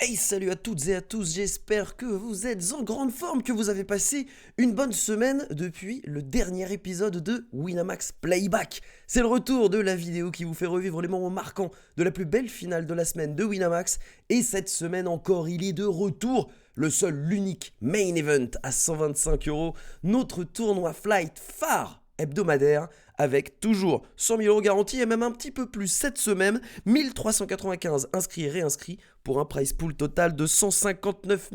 Hey, salut à toutes et à tous, j'espère que vous êtes en grande forme, que vous avez passé une bonne semaine depuis le dernier épisode de Winamax Playback. C'est le retour de la vidéo qui vous fait revivre les moments marquants de la plus belle finale de la semaine de Winamax. Et cette semaine encore, il est de retour, le seul, l'unique main event à 125€, notre tournoi Flight phare hebdomadaire, avec toujours 100 000 € garantis et même un petit peu plus cette semaine, 1395 inscrits et réinscrits pour un prize pool total de 159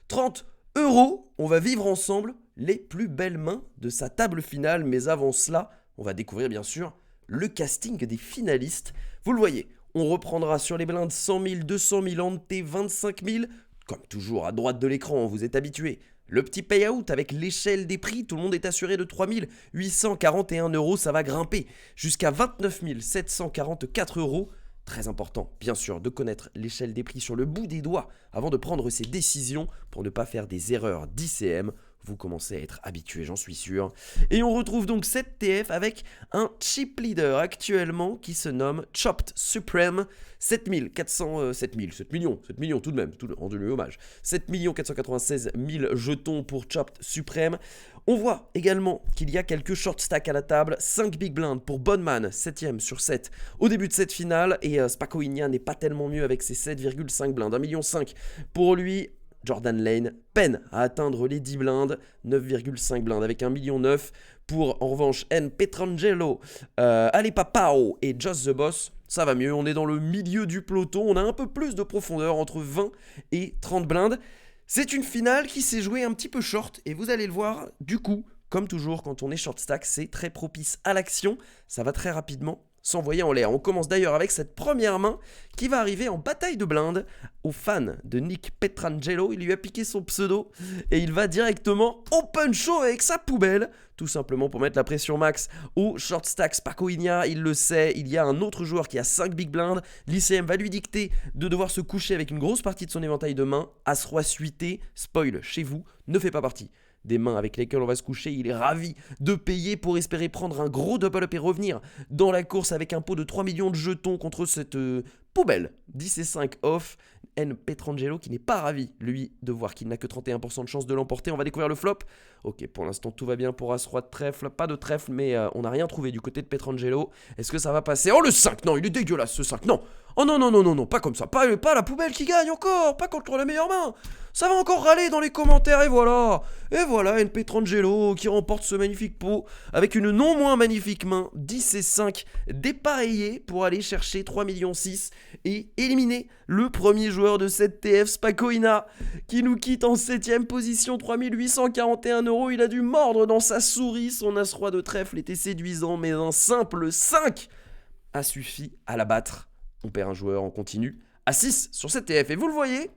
030 €. On va vivre ensemble les plus belles mains de sa table finale, mais avant cela, on va découvrir bien sûr le casting des finalistes. Vous le voyez, on reprendra sur les blindes 100 000, 200 000, ante 25 000, comme toujours à droite de l'écran, vous êtes habitués. Le petit payout avec l'échelle des prix, tout le monde est assuré de 3 841 €, ça va grimper jusqu'à 29 744 €. Très important, bien sûr, de connaître l'échelle des prix sur le bout des doigts avant de prendre ses décisions pour ne pas faire des erreurs d'ICM. Vous commencez à être habitué, j'en suis sûr. Et on retrouve donc cette TF avec un chip leader actuellement qui se nomme Chopped Supreme. 7 millions tout de même, rendu hommage. 7 496 000 jetons pour Chopped Supreme. On voit également qu'il y a quelques short stacks à la table. 5 big blinds pour Bonman, 7ème sur 7 au début de cette finale. Et Spakoinia n'est pas tellement mieux avec ses 7,5 blindes. 1,5 million pour lui. Jordan Lane peine à atteindre les 10 blindes, 9,5 blindes avec 1,9 million. Pour en revanche N. Petrangelo, Ale Papao et Just the Boss, ça va mieux, on est dans le milieu du peloton, on a un peu plus de profondeur entre 20 et 30 blindes. C'est une finale qui s'est jouée un petit peu short et vous allez le voir, du coup, comme toujours quand on est short stack, c'est très propice à l'action, ça va très rapidement s'envoyer en l'air. On commence d'ailleurs avec cette première main qui va arriver en bataille de blindes au fan de Nick Petrangelo. Il lui a piqué son pseudo et il va directement open show avec sa poubelle, tout simplement pour mettre la pression max au short stack Spakoinia. Il le sait, il y a un autre joueur qui a 5 big blinds. L'ICM va lui dicter de devoir se coucher avec une grosse partie de son éventail de mains. As-roi suité, spoil chez vous, ne fait pas partie des mains avec lesquelles on va se coucher. Il est ravi de payer pour espérer prendre un gros double up et revenir dans la course avec un pot de 3 millions de jetons contre cette poubelle. 10 et 5 off. N. Petrangelo qui n'est pas ravi, lui, de voir qu'il n'a que 31% de chance de l'emporter. On va découvrir le flop. Ok, pour l'instant tout va bien pour As-Roi de trèfle. Pas de trèfle, mais on n'a rien trouvé du côté de Petrangelo. Est-ce que ça va passer? Oh, le 5. Non, il est dégueulasse ce 5. Non. Oh non, non, non, non, non, pas comme ça. Pas la poubelle qui gagne encore. Pas contre la meilleure main. Ça va encore râler dans les commentaires. Et voilà, N. Petrangelo qui remporte ce magnifique pot avec une non moins magnifique main. 10 et 5 dépareillés pour aller chercher 3,6 millions et éliminer le premier joueur de cette TF, Spakoinia, qui nous quitte en 7ème position, 3 841 €. Il a dû mordre dans sa souris. Son As-Roi de trèfle était séduisant, mais un simple 5 a suffi à l'abattre. On perd un joueur, on continue à 6 sur cette TF. Et vous le voyez,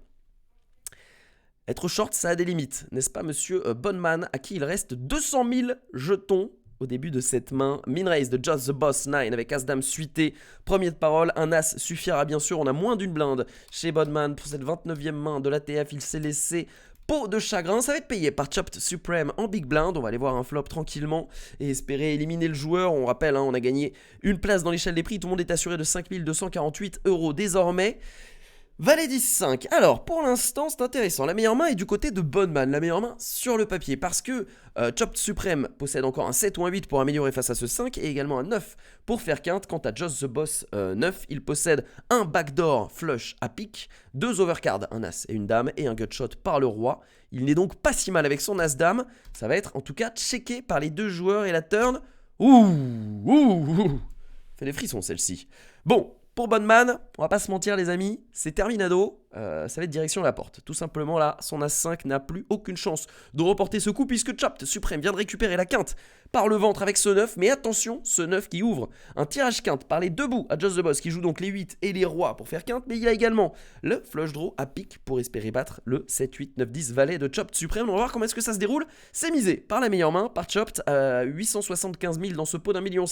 être short, ça a des limites, n'est-ce pas, monsieur Bonman, à qui il reste 200 000 jetons au début de cette main. Min raise de Just the Boss 9 avec As-Dame suité. Premier de parole, un As suffira bien sûr. On a moins d'une blinde chez Bonman pour cette 29e main de la TF. Il s'est laissé peau de chagrin. Ça va être payé par Chopped Supreme en big blind. On va aller voir un flop tranquillement et espérer éliminer le joueur. On rappelle, on a gagné une place dans l'échelle des prix. Tout le monde est assuré de 5 248 € désormais. Valet 10-5. Alors, pour l'instant, c'est intéressant. La meilleure main est du côté de Bonman. La meilleure main sur le papier. Parce que Chopped Supreme possède encore un 7 ou un 8 pour améliorer face à ce 5. Et également un 9 pour faire quinte. Quant à Just the Boss 9, il possède un backdoor flush à pique, 2 overcards, un As et une Dame, et un gutshot par le Roi. Il n'est donc pas si mal avec son As-Dame. Ça va être en tout cas checké par les deux joueurs et la turn. Ouh. Fait des frissons celle-ci. Bon. Pour Bonman, on va pas se mentir les amis, c'est terminado, ça va être direction la porte. Tout simplement là, son As-5 n'a plus aucune chance de remporter ce coup puisque Chopped Supreme vient de récupérer la quinte par le ventre avec ce 9. Mais attention, ce 9 qui ouvre un tirage quinte par les deux bouts à Just the Boss qui joue donc les 8 et les rois pour faire quinte. Mais il y a également le flush draw à pique pour espérer battre le 7, 8, 9, 10 valet de Chopped Supreme. On va voir comment est-ce que ça se déroule. C'est misé par la meilleure main, par Chopped, 875 000 dans ce pot d'1,5 million.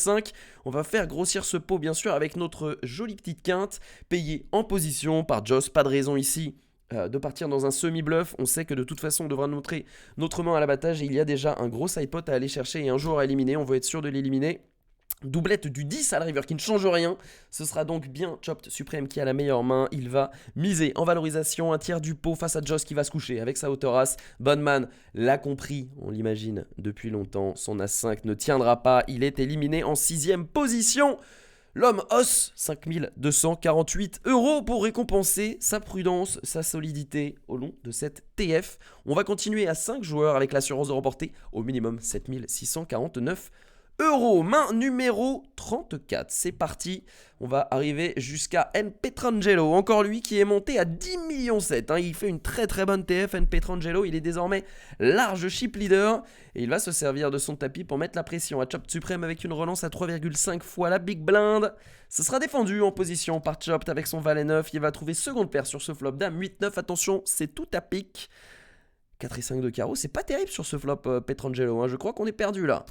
On va faire grossir ce pot bien sûr avec notre jolie petite quinte payée en position par Joss. Pas de raison ici de partir dans un semi-bluff. On sait que de toute façon on devra montrer notre main à l'abattage et il y a déjà un gros sidepot à aller chercher et un joueur à éliminer. On veut être sûr de l'éliminer. Doublette du 10 à la river qui ne change rien. Ce sera donc bien Chopped Supreme qui a la meilleure main. Il va miser en valorisation un tiers du pot face à Joss qui va se coucher avec sa hauteur as. Bonman l'a compris, on l'imagine depuis longtemps. Son as-5 ne tiendra pas. Il est éliminé en 6ème position. L'homme os, 5248 € pour récompenser sa prudence, sa solidité au long de cette TF. On va continuer à 5 joueurs avec l'assurance de remporter au minimum 7649 €. Main numéro 34, c'est parti. On va arriver jusqu'à N. Pietrangelo, encore lui qui est monté à 10,7 millions. Il fait une très très bonne TF, N. Pietrangelo. Il est désormais large chip leader et il va se servir de son tapis pour mettre la pression à Chopped Supreme avec une relance à 3,5 fois la big blind. Ce sera défendu en position par Chopped avec son valet 9. Il va trouver seconde paire sur ce flop, dame 8-9. Attention, c'est tout à pic. 4 et 5 de carreau, c'est pas terrible sur ce flop Pietrangelo, je crois qu'on est perdu là.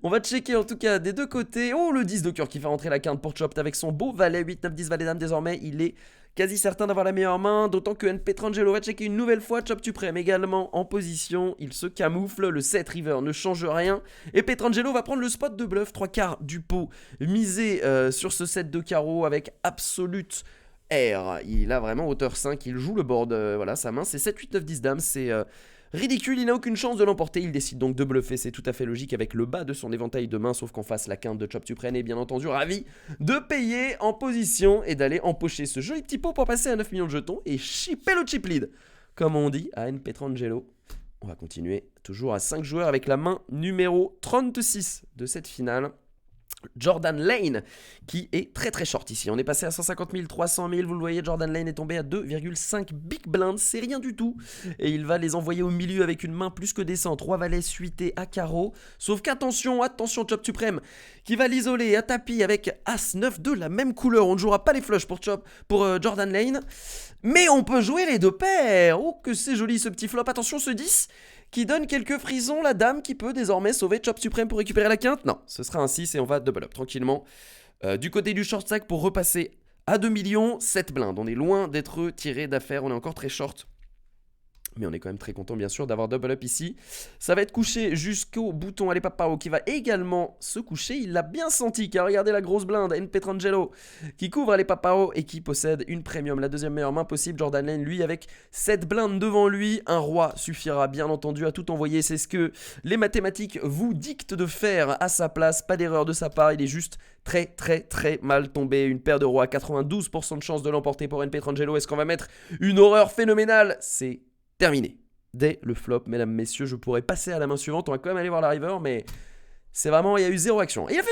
On va checker en tout cas des deux côtés. Oh, le 10 de cœur qui fait rentrer la quinte pour Chopped avec son beau valet 8, 9, 10, valet dame. Désormais, il est quasi certain d'avoir la meilleure main, d'autant que N. Pietrangelo va checker une nouvelle fois. Chopped Supreme également en position, il se camoufle, le 7 river ne change rien. Et Pietrangelo va prendre le spot de bluff, 3 quarts du pot, misé sur ce 7 de carreau avec absolute R. Il a vraiment hauteur 5, il joue le board, voilà, sa main c'est 7, 8, 9, 10 dames, c'est ridicule, il n'a aucune chance de l'emporter, il décide donc de bluffer, c'est tout à fait logique avec le bas de son éventail de mains, sauf qu'en face la quinte de Chopped Supreme est bien entendu ravi de payer en position et d'aller empocher ce joli petit pot pour passer à 9 millions de jetons et chipper le chip lead, comme on dit à N. Pietrangelo. On va continuer toujours à 5 joueurs avec la main numéro 36 de cette finale. Jordan Lane qui est très très short ici. On est passé à 150 000, 300 000. Vous le voyez, Jordan Lane est tombé à 2,5 big blinds. C'est rien du tout. Et il va les envoyer au milieu avec une main plus que décent. 3 valets suités à carreau. Sauf qu'attention, attention, Chopped Supreme qui va l'isoler à tapis avec As 9 de la même couleur. On ne jouera pas les flushs pour Jordan Lane. Mais on peut jouer les deux paires. Oh, que c'est joli ce petit flop. Attention, ce 10 qui donne quelques frisons, la dame qui peut désormais sauver Chopped Supreme pour récupérer la quinte. Non, ce sera un 6 et on va double up tranquillement. Du côté du short stack pour repasser à 2 millions, 7 blindes. On est loin d'être tiré d'affaire, on est encore très short. Mais on est quand même très content bien sûr d'avoir double up ici. Ça va être couché jusqu'au bouton Allez Papao qui va également se coucher. Il l'a bien senti car regardez la grosse blinde N. Pietrangelo qui couvre Allez Papao et qui possède une premium, la deuxième meilleure main possible. Jordan Lane lui avec 7 blindes devant lui. Un roi suffira bien entendu à tout envoyer. C'est ce que les mathématiques vous dictent de faire à sa place. Pas d'erreur de sa part, il est juste très très très mal tombé. Une paire de rois, 92% de chance de l'emporter pour N. Pietrangelo. Est-ce qu'on va mettre une horreur phénoménale? C'est terminé. Dès le flop, mesdames, messieurs, je pourrais passer à la main suivante. On va quand même aller voir la river, mais c'est vraiment, il y a eu zéro action. Et il a fait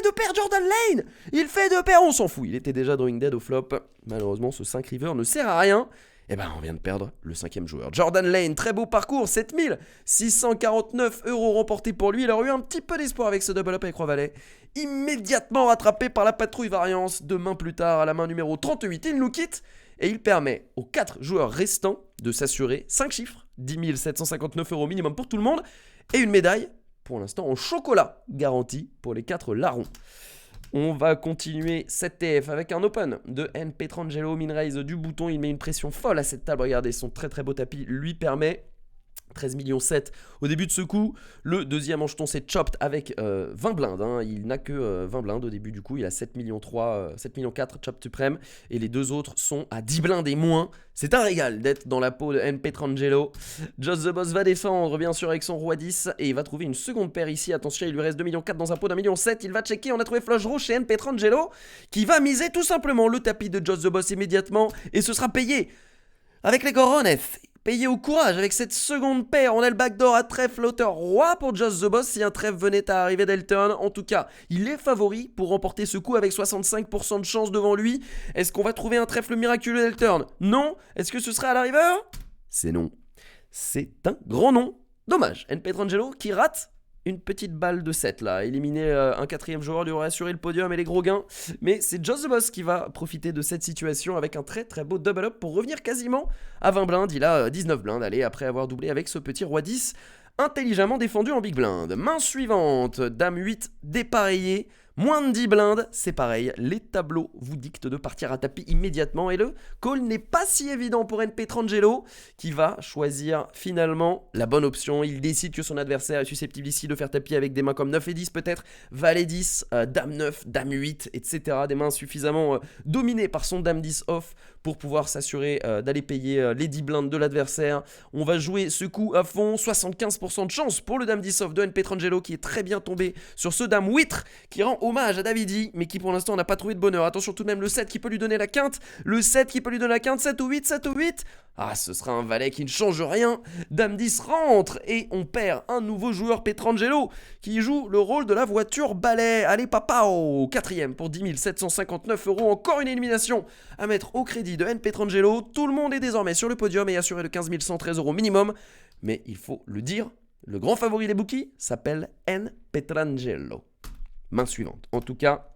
deux paires, Jordan Lane. Il fait deux paires, on s'en fout. Il était déjà drawing dead au flop. Malheureusement, ce 5 river ne sert à rien. Et ben, on vient de perdre le 5e joueur. Jordan Lane, très beau parcours, 7649 € remportés pour lui. Il aurait eu un petit peu d'espoir avec ce double up avec Roi Valet. Immédiatement rattrapé par la patrouille variance. 2 mains plus tard, à la main numéro 38, il nous quitte. Et il permet aux 4 joueurs restants de s'assurer 5 chiffres, 10 759 € minimum pour tout le monde, et une médaille, pour l'instant en chocolat, garantie pour les 4 larrons. On va continuer cette TF avec un open de N. Pietrangelo, min raise du bouton, il met une pression folle à cette table, regardez, son très très beau tapis lui permet 13,7 millions au début de ce coup. Le deuxième en jeton c'est Chopped avec 20 blindes, il n'a que 20 blindes au début, du coup il a 7,4 millions Chopped Supreme et les deux autres sont à 10 blindes et moins. C'est un régal d'être dans la peau de N. Pietrangelo. Joss the Boss va défendre bien sûr avec son roi 10 et il va trouver une seconde paire ici. Attention, il lui reste 2,4 millions dans un pot d'1,7 million. Il va checker, on a trouvé flush draw chez N. Pietrangelo qui va miser tout simplement le tapis de Joss the Boss immédiatement et ce sera payé avec les corones. Payé au courage avec cette seconde paire. On a le backdoor à trèfle hauteur roi pour Joss the Boss si un trèfle venait à arriver dès le turn. En tout cas, il est favori pour remporter ce coup avec 65% de chance devant lui. Est-ce qu'on va trouver un trèfle miraculeux dès le turn? Non. Est-ce que ce serait à la river? C'est non. C'est un grand non. Dommage. N. Pietrangelo qui rate une petite balle de 7 là, éliminer un 4e joueur lui aurait assuré le podium et les gros gains, mais c'est Joss the Boss qui va profiter de cette situation avec un très très beau double up pour revenir quasiment à 20 blindes. Il a 19 blindes, allez, après avoir doublé avec ce petit roi 10 intelligemment défendu en big blind. Main suivante, dame 8 dépareillée Moins de 10 blindes, c'est pareil, les tableaux vous dictent de partir à tapis immédiatement et le call n'est pas si évident pour NP Trangelo qui va choisir finalement la bonne option. Il décide que son adversaire est susceptible ici de faire tapis avec des mains comme 9 et 10 peut-être, Valet 10, Dame 9, Dame 8, etc. Des mains suffisamment dominées par son Dame 10 off pour pouvoir s'assurer d'aller payer les 10 blindes de l'adversaire. On va jouer ce coup à fond, 75% de chance pour le Dame 10 off de NP Trangelo qui est très bien tombé sur ce Dame 8 qui rend hommage à Davidi, mais qui pour l'instant n'a pas trouvé de bonheur. Attention tout de même, le 7 qui peut lui donner la quinte, le 7 qui peut lui donner la quinte, 7 ou 8, 7 ou 8. Ah, ce sera un valet qui ne change rien. Dame 10 rentre et on perd un nouveau joueur, Petrangelo, qui joue le rôle de la voiture balai. Allez papa, au quatrième pour 10 759 €. Encore une élimination à mettre au crédit de N. Petrangelo. Tout le monde est désormais sur le podium et assuré de 15 113 € minimum. Mais il faut le dire, le grand favori des bookies s'appelle N. Petrangelo. Main suivante. En tout cas,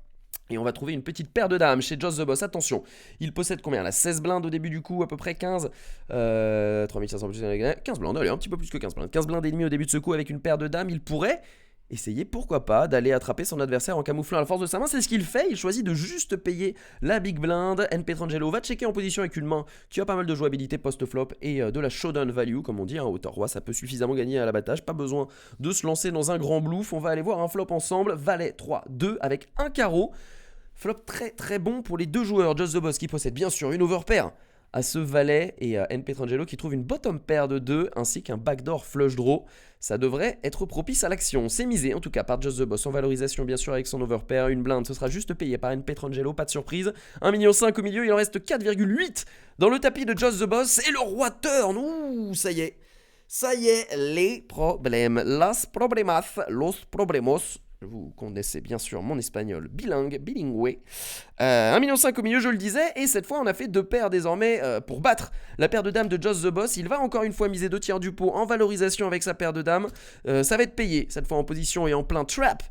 et on va trouver une petite paire de dames chez Joss the Boss. Attention, il possède combien là, 16 blindes au début du coup, à peu près 15. 3500 plus 15 blindes, allez, un petit peu plus que 15 blindes. 15 blindes et demi au début de ce coup avec une paire de dames. Il pourrait essayer, pourquoi pas, d'aller attraper son adversaire en camouflant à la force de sa main. C'est ce qu'il fait, il choisit de juste payer la big blind. N. Petrangelo va checker en position avec une main qui a pas mal de jouabilité post-flop et de la showdown value, comme on dit, hauteur roi, ça peut suffisamment gagner à l'abattage, pas besoin de se lancer dans un grand bluff. On va aller voir un flop ensemble, valet 3, 2 avec un carreau. Flop très très bon pour les deux joueurs, Joss the Boss qui possède bien sûr une overpair à ce valet et N. Petrangelo qui trouve une bottom pair de 2 ainsi qu'un backdoor flush draw. Ça devrait être propice à l'action. C'est misé en tout cas par Joss the Boss en valorisation bien sûr avec son overpair. Une blinde, ce sera juste payé par N. Petrangelo, pas de surprise. 1,5 million au milieu, il en reste 4,8 dans le tapis de Joss the Boss et le roi turn. Ouh, ça y est. Ça y est, les problèmes. Las problemas, los problemos. Vous connaissez bien sûr mon espagnol bilingue. 1,5 million au milieu, je le disais, et cette fois on a fait deux paires désormais pour battre la paire de dames de Joss the Boss. Il va encore une fois miser 2 tiers du pot en valorisation avec sa paire de dames. Ça va être payé, cette fois en position et en plein trap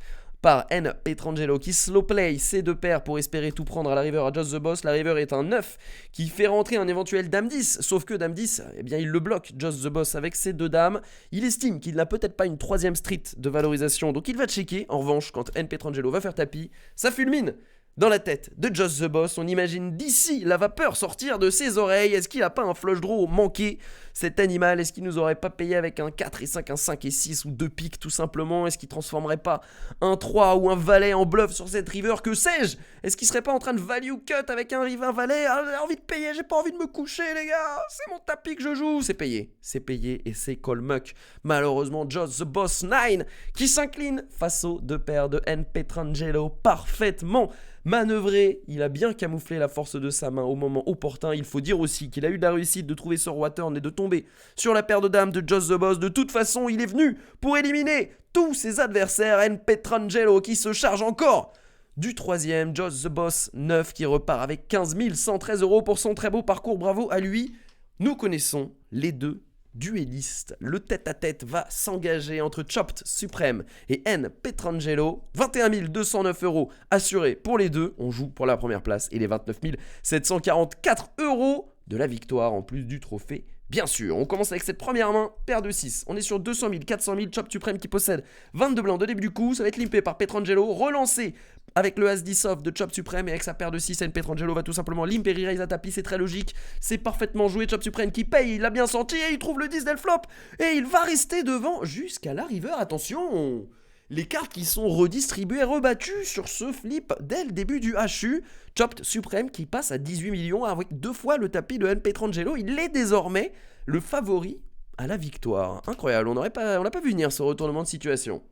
par N. Petrangelo qui slow play ces deux paires pour espérer tout prendre à la river à Joss the Boss. La river est un 9 qui fait rentrer un éventuel Dame 10, sauf que Dame 10, eh bien il le bloque Joss the Boss avec ses deux dames. Il estime qu'il n'a peut-être pas une troisième street de valorisation, donc il va checker. En revanche, quand N. Petrangelo va faire tapis, ça fulmine dans la tête de Joss the Boss. On imagine d'ici la vapeur sortir de ses oreilles. Est-ce qu'il n'a pas un flush draw manqué, cet animal? Est-ce qu'il nous aurait pas payé avec un 4 et 5, un 5 et 6 ou 2 piques tout simplement? Est-ce qu'il transformerait pas un 3 ou un valet en bluff sur cette river? Que sais-je? Est-ce qu'il serait pas en train de value cut avec un river valet? Ah, j'ai envie de payer, j'ai pas envie de me coucher les gars, c'est mon tapis que je joue. C'est payé et c'est call muck. Malheureusement Joss the Boss 9 qui s'incline face aux deux paires de N. Petrangelo parfaitement manœuvré, il a bien camouflé la force de sa main au moment opportun. Il faut dire aussi qu'il a eu de la réussite de trouver ce roi turn et de tomber sur la paire de dames de Joss the Boss. De toute façon, il est venu pour éliminer tous ses adversaires. N. Petrangelo qui se charge encore du troisième, Joss the Boss 9 qui repart avec 15 113 € pour son très beau parcours. Bravo à lui. Nous connaissons les deux duelliste. Le tête-à-tête va s'engager entre Chopped Supreme et N. Petrangelo. 21 209 € assurés pour les deux. On joue pour la première place et les 29 744 € de la victoire en plus du trophée. Bien sûr, on commence avec cette première main, paire de 6. On est sur 200 000, 400 000, Chopped Supreme qui possède 22 blancs de début du coup. Ça va être limpé par Petrangelo, relancé avec le As-10 off de Chopped Supreme et avec sa paire de 6, N. Petrangelo va tout simplement limper, re-raise à tapis, c'est très logique. C'est parfaitement joué, Chopped Supreme qui paye, il l'a bien senti et il trouve le 10 d'El flop. Et il va rester devant jusqu'à la river, attention. Les cartes qui sont redistribuées et rebattues sur ce flip dès le début du HU. Chopped Supreme qui passe à 18 millions avec 2 fois le tapis de N. Petrangelo. Il est désormais le favori à la victoire. Incroyable, on n'a pas vu venir ce retournement de situation.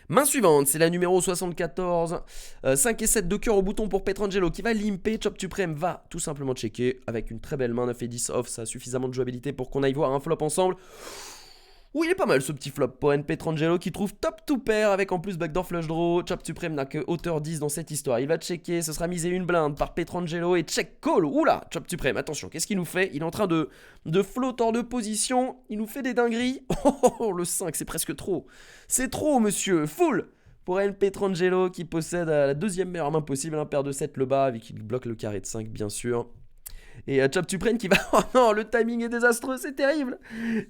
Main suivante, c'est la numéro 74. 5 et 7 de cœur au bouton pour Petrangelo qui va limper. Chopped Supreme va tout simplement checker avec une très belle main. 9 et 10 off, ça a suffisamment de jouabilité pour qu'on aille voir un flop ensemble. Oui, il est pas mal ce petit flop pour N. Petrangelo qui trouve top 2 pair avec en plus backdoor flush draw. Chopped Supreme n'a que hauteur 10 dans cette histoire. Il va checker, ce sera misé une blinde par Petrangelo et check call. Oula, Chopped Supreme, attention, qu'est-ce qu'il nous fait? Il est en train de float hors de position. Il nous fait des dingueries. Oh, le 5, c'est presque trop. C'est trop, monsieur. Full pour N. Petrangelo qui possède la deuxième meilleure main possible. Un paire de 7 le bas avec il bloque le carré de 5, bien sûr. Et Chop Supreme qui va... Oh non, le timing est désastreux, c'est terrible.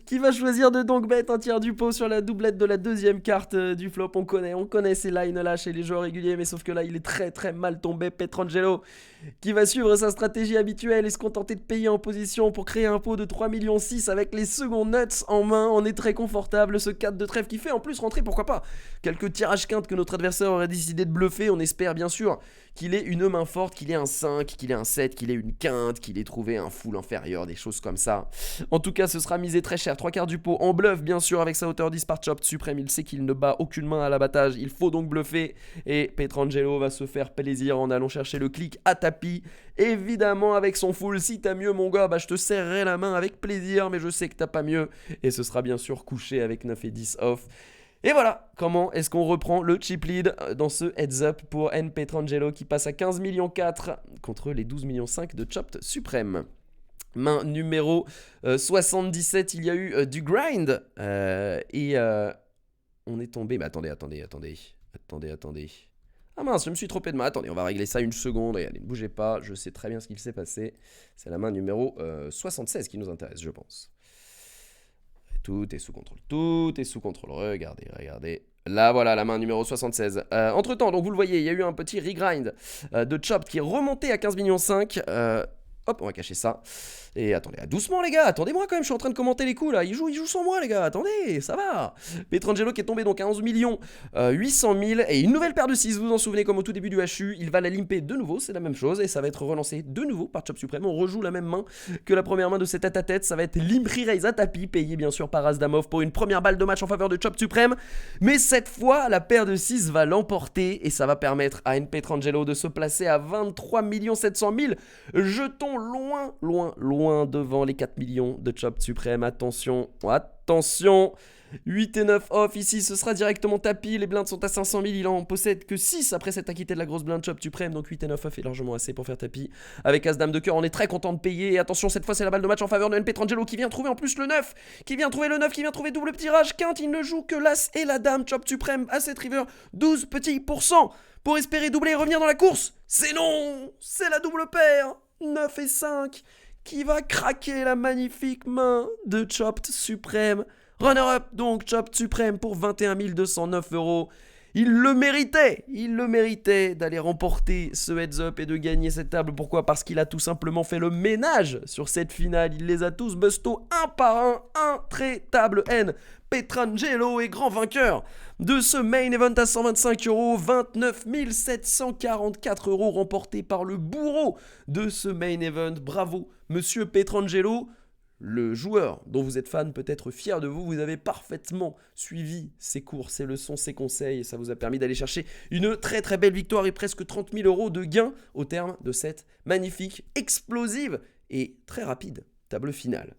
Qui va choisir de donc bet un tiers du pot sur la doublette de la deuxième carte du flop. On connaît ces lines-là chez les joueurs réguliers, mais sauf que là, il est très très mal tombé. Pietrangelo qui va suivre sa stratégie habituelle et se contenter de payer en position pour créer un pot de 3,6 millions avec les secondes nuts en main. On est très confortable, ce 4 de trèfle qui fait en plus rentrer, pourquoi pas, quelques tirages quintes que notre adversaire aurait décidé de bluffer. On espère bien sûr qu'il ait une main forte, qu'il ait un 5, qu'il ait un 7, qu'il ait une quinte, qu'il ait trouvé un full inférieur, des choses comme ça. En tout cas, ce sera misé très cher, 3/4 du pot en bluff bien sûr, avec sa hauteur 10 par Chop Supreme. Il sait qu'il ne bat aucune main à l'abattage, il faut donc bluffer, et Pietrangelo va se faire plaisir en allant chercher le clic à tapis, évidemment avec son full. Si t'as mieux mon gars, bah je te serrerai la main avec plaisir, mais je sais que t'as pas mieux, et ce sera bien sûr couché avec 9 et 10 off. Et voilà comment est-ce qu'on reprend le chip lead dans ce heads up pour N Pietrangelo qui passe à 15,4 millions contre les 12,5 millions de Chopped Supreme. Main numéro 77, il y a eu du grind et on est tombé. Mais attendez. Ah mince, je me suis trompé de main. Attendez, on va régler ça une seconde. Regardez, ne bougez pas, je sais très bien ce qu'il s'est passé. C'est la main numéro 76 qui nous intéresse, je pense. Tout est sous contrôle, regardez. Là voilà, la main numéro 76. Entre temps, donc vous le voyez, il y a eu un petit regrind de Chop qui est remonté à 15,5 millions. Hop, on va cacher ça. Et attendez, doucement les gars, attendez-moi quand même, je suis en train de commenter les coups là. Il joue sans moi les gars, attendez, ça va. Pietrangelo qui est tombé donc à 11 millions 800 000 et une nouvelle paire de 6, vous vous en souvenez comme au tout début du HU. Il va la limper de nouveau, c'est la même chose et ça va être relancé de nouveau par Chop Supreme. On rejoue la même main que la première main de cette tête-à-tête. Ça va être limp re-raise à tapis, payé bien sûr par Asdamov pour une première balle de match en faveur de Chop Supreme. Mais cette fois, la paire de 6 va l'emporter et ça va permettre à N Pietrangelo de se placer à 23 700 000 jetons loin devant les 4 millions de Chop Supreme. Attention, 8 et 9 off ici, ce sera directement tapis. Les blindes sont à 500 000, il en possède que 6 après s'être acquitté de la grosse blinde Chop Supreme. Donc 8 et 9 off est largement assez pour faire tapis. Avec As-Dame de cœur, on est très content de payer. Et attention, cette fois c'est la balle de match en faveur de N Pietrangelo qui vient trouver en plus le 9, qui vient trouver double tirage. Quinte, il ne joue que l'As et la Dame. Chop Supreme à cette river, 12 petits % pour espérer doubler et revenir dans la course. C'est non, c'est la double paire, 9 et 5 qui va craquer la magnifique main de Chopped Supreme. Runner-up donc Chopped Supreme pour 21 209 €. Il le méritait d'aller remporter ce heads-up et de gagner cette table. Pourquoi ? Parce qu'il a tout simplement fait le ménage sur cette finale. Il les a tous busto un par un, intraitable N. Pietrangelo est grand vainqueur de ce main event à 125 €, 29 744 € remportés par le bourreau de ce main event. Bravo, monsieur Pietrangelo. Le joueur dont vous êtes fan peut être fier de vous. Vous avez parfaitement suivi ses cours, ses leçons, ses conseils et ça vous a permis d'aller chercher une très très belle victoire et presque 30 000 € de gains au terme de cette magnifique, explosive et très rapide table finale.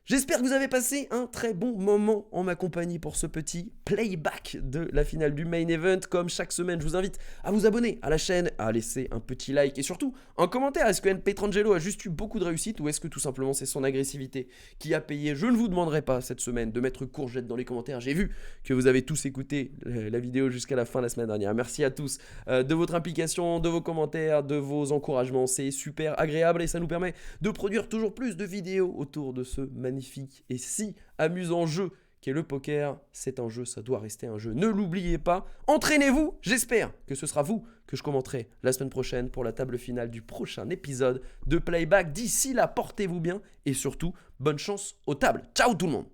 J'espère que vous avez passé un très bon moment en ma compagnie pour ce petit playback de la finale du main event. Comme chaque semaine, je vous invite à vous abonner à la chaîne, à laisser un petit like et surtout un commentaire. Est-ce que N Pietrangelo a juste eu beaucoup de réussite ou est-ce que tout simplement c'est son agressivité qui a payé ? Je ne vous demanderai pas cette semaine de mettre courgette dans les commentaires. J'ai vu que vous avez tous écouté la vidéo jusqu'à la fin la semaine dernière. Merci à tous de votre implication, de vos commentaires, de vos encouragements. C'est super agréable et ça nous permet de produire toujours plus de vidéos autour de ce magnifique et si amusant jeu qu'est le poker. C'est un jeu, ça doit rester un jeu. Ne l'oubliez pas, entraînez-vous. J'espère que ce sera vous que je commenterai la semaine prochaine pour la table finale du prochain épisode de Playback. D'ici là, portez-vous bien et surtout, bonne chance aux tables. Ciao tout le monde.